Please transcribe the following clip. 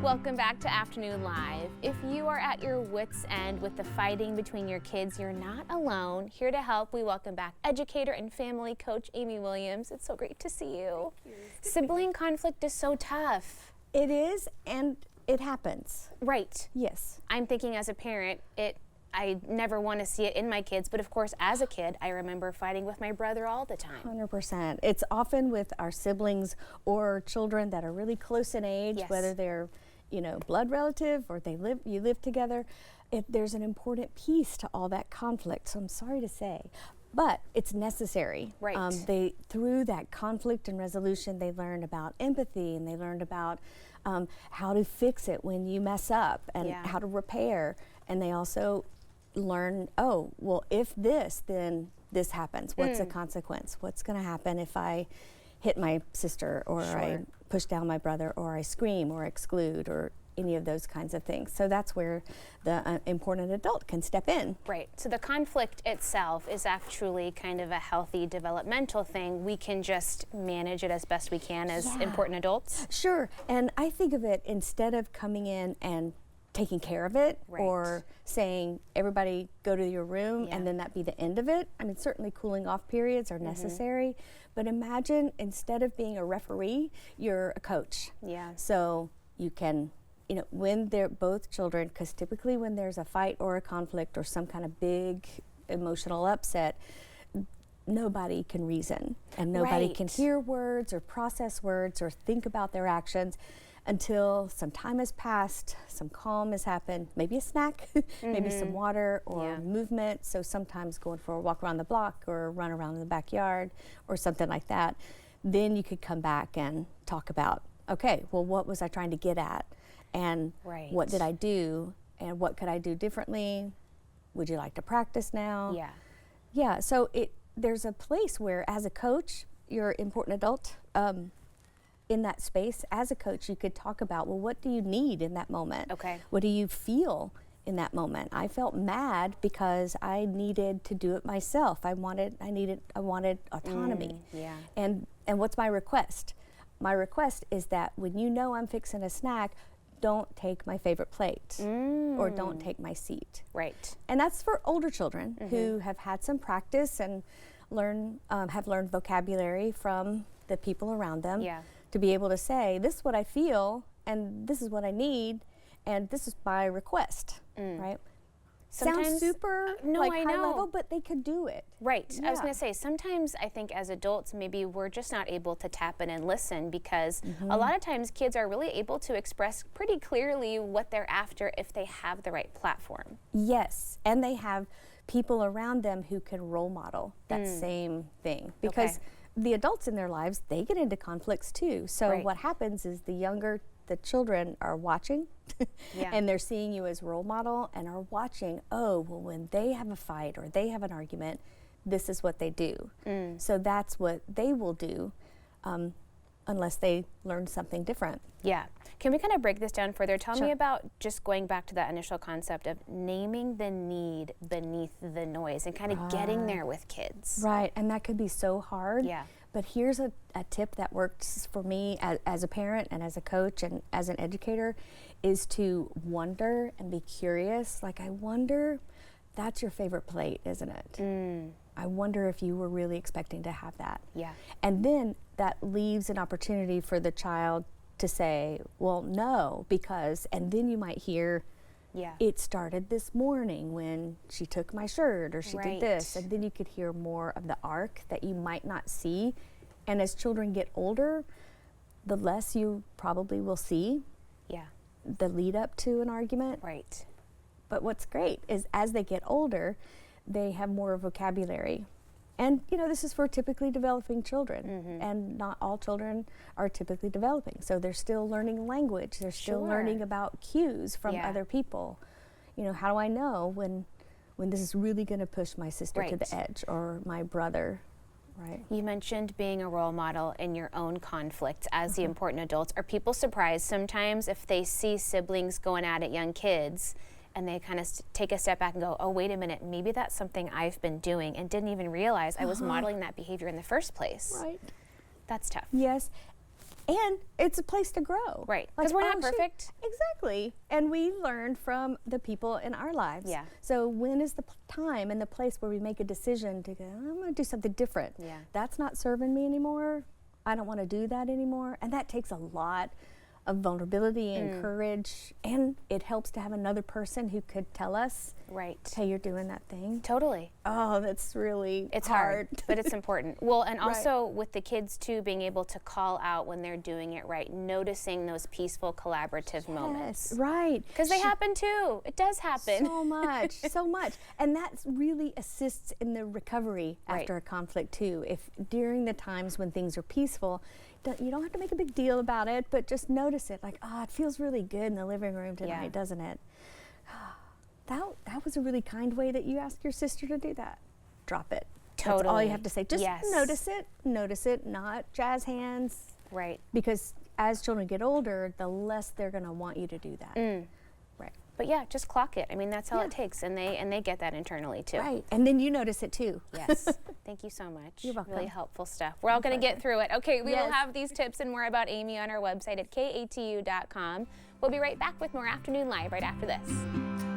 Welcome back to Afternoon Live. If you are at your wits' end with the fighting between your kids, you're not alone. Here to help, we welcome back educator and family coach Amy Williams. It's so great to see you. Thank you. Sibling conflict is so tough. It is, and it happens. Right. Yes. I'm thinking as a parent, I never want to see it in my kids, but of course, as a kid, I remember fighting with my brother all the time. 100%. It's often with our siblings or children that are really close in age, Yes. whether they're, blood relative or you live together. There's an important piece to all that conflict, so I'm sorry to say. But it's necessary. Right. Through that conflict and resolution, they learned about empathy, and they learned about how to fix it when you mess up, and how to repair. And they also learn, if this, then this happens. What's the consequence? What's going to happen if I hit my sister, or I push down my brother, or I scream or exclude, or any of those kinds of things? So that's where the important adult can step in. Right. So the conflict itself is actually kind of a healthy developmental thing. We can just manage it as best we can as important adults. Sure. And I think of it, instead of coming in and taking care of it, or saying, everybody go to your room, and then that be the end of it. I mean, certainly cooling off periods are necessary, but imagine, instead of being a referee, you're a coach. Yeah. So you can, when they're both children, because typically when there's a fight or a conflict or some kind of big emotional upset, nobody can reason, and nobody can hear words or process words or think about their actions until some time has passed, some calm has happened, maybe a snack, maybe some water or movement. So sometimes going for a walk around the block or run around in the backyard or something like that. Then you could come back and talk about, okay, well, what was I trying to get at? And what did I do? And what could I do differently? Would you like to practice now? Yeah. Yeah, so there's a place where, as a coach, you're an important adult, in that space, as a coach, you could talk about, well, what do you need in that moment? Okay. What do you feel in that moment? I felt mad because I needed to do it myself. I wanted autonomy. And what's my request? My request is that when I'm fixing a snack, don't take my favorite plate, or don't take my seat. Right. And that's for older children who have had some practice and have learned vocabulary from the people around them. Yeah. To be able to say, this is what I feel, and this is what I need, and this is my request, right? Sometimes, sounds super high level, but they could do it. Right. I was going to say, sometimes I think as adults, maybe we're just not able to tap in and listen, because a lot of times kids are really able to express pretty clearly what they're after if they have the right platform. Yes, and they have people around them who can role model that same thing, because the adults in their lives, they get into conflicts too. So what happens is the children are watching and they're seeing you as role model, and are watching, when they have a fight or they have an argument, this is what they do. So that's what they will do, unless they learn something different. Yeah. Can we kind of break this down further? Tell me about just going back to that initial concept of naming the need beneath the noise and kind of getting there with kids. Right, and that could be so hard. Yeah. But here's a tip that works for me as a parent and as a coach and as an educator, is to wonder and be curious. Like, I wonder, that's your favorite plate, isn't it? I wonder if you were really expecting to have that. Yeah. And then that leaves an opportunity for the child to say, well, no, because, and then you might hear, it started this morning when she took my shirt, or she did this. And then you could hear more of the arc that you might not see. And as children get older, the less you probably will see the lead up to an argument. Right. But what's great is, as they get older, they have more vocabulary. And, this is for typically developing children, and not all children are typically developing. So they're still learning language. They're still learning about cues from other people. How do I know when this is really going to push my sister to the edge, or my brother? Right. You mentioned being a role model in your own conflict as the important adults. Are people surprised sometimes if they see siblings going at it, young kids, and they kind of take a step back and go, oh, wait a minute, maybe that's something I've been doing and didn't even realize I was modeling that behavior in the first place. Right. That's tough. Yes. And it's a place to grow. Right, because we're not oh, shoot. perfect. Exactly. And we learn from the people in our lives. Yeah. So when is the time and the place where we make a decision to go, I'm going to do something different. Yeah. That's not serving me anymore. I don't want to do that anymore. And that takes a lot of vulnerability and courage. And it helps to have another person who could tell us, Right. hey, you're doing that thing. Totally. Oh, that's really It's hard, but it's important. Well, and Right. also with the kids too, being able to call out when they're doing it right, noticing those peaceful, collaborative moments. Yes, right. Because they happen too. It does happen. So much, so much. And that really assists in the recovery Right. after a conflict too. If during the times when things are peaceful, you don't have to make a big deal about it, but just notice it. Like, oh, it feels really good in the living room tonight, Yeah. doesn't it? That was a really kind way that you asked your sister to do that. Drop it. That's all Totally. you have to say. Just Yes. notice it, not jazz hands. Right. Because as children get older, the less they're going to want you to do that. Right. But yeah, just clock it. I mean, that's all Yeah. it takes, and they get that internally too. Right. And then you notice it too. Yes. Thank you so much. You're welcome. Really helpful stuff. We're all going to get through it. Okay, we will Yes. have these tips and more about Amy on our website at katu.com. We'll be right back with more Afternoon Live right after this.